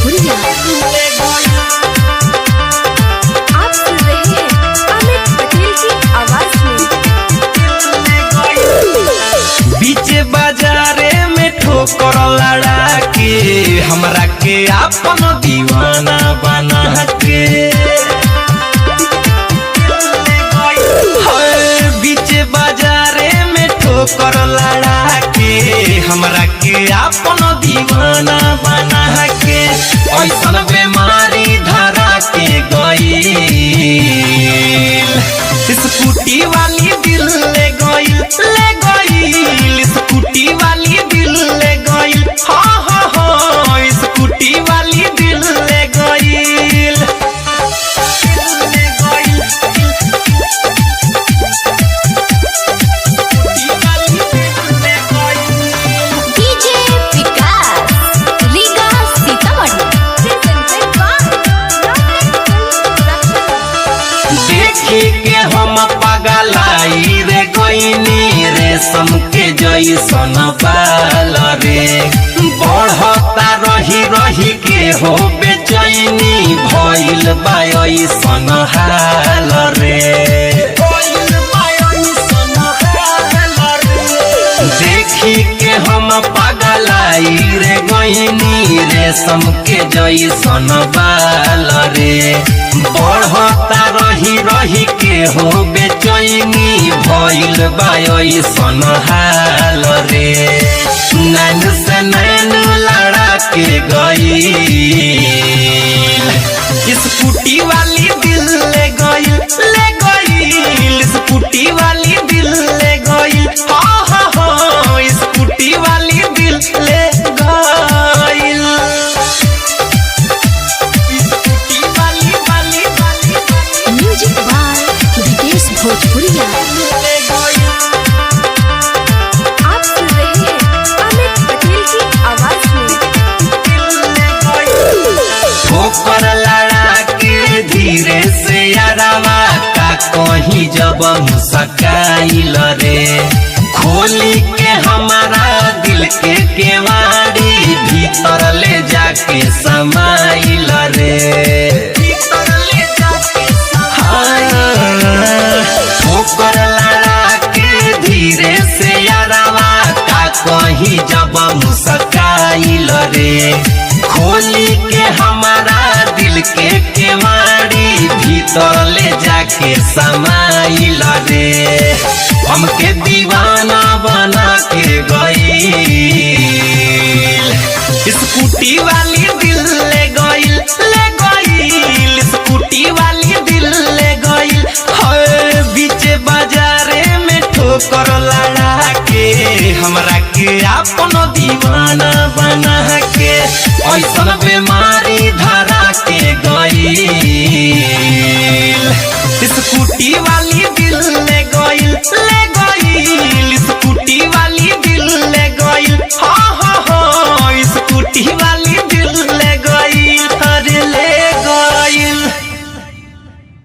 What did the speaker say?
भोजपुरिया। आप सुन रहे हैं अमित पटेल की आवाज में। बीच बाजारे में ठोकर लड़ा के हमरा के अपन दीवाना बना के, बीच बाजारे में ठोकर लड़ा के हमरा के अपन दीवाना बना के, ऐसन बीमारी धरा के गई स्कूटी वाली दिल ले गई स्कूटी वाली दिल ले गई, हाँ हाँ हाँ स्कूटी वाली दिल ले गई। डीजे विकास रीगा सीतामढ़ी। देखी के हम पगलाई रे गईनी रेशम के जैसन बाल रे, बढ़ता रही रही के हो बेचैनी भइल बा ऐसन हाल रे। देखी के हम पगलाई रे गईनी रेशम के जैसन बाल रे, बढ़ता रही रही के हो बेचैनी भइल बा ऐसन हाल रे। नैन से नैन लड़ा के गई स्कूटी वाली दिल ले गई स्कूटी वाली दिल ले गई, हाँ हाँ हाँ स्कूटी वाली दिल ले गई। स्कूटी वाली म्यूजिक बाय विदेश भोजपुरिया। आप सुन रहे हैं अमित पटेल की आवाज में। ठोकर लड़ा के धीरे से यारवा का कहीं जब मुस्काइल रे, खोली के हमारा दिल के केवाड़ी भीतर ले जाके समाइल रे। ठोकर लड़ा के धीरे से यारवा का कहीं जब मुस्काइल रे, खोली के हमारा दिल के केवाड़ी भीतर ले जाके समाइल रे। हमके दीवाना बना के गई स्कूटी वाली दिल ले गई स्कूटी वाली दिल ले गई। बीच बाजारे में ठोकर लड़ा के हमरा के अपन दीवाना बना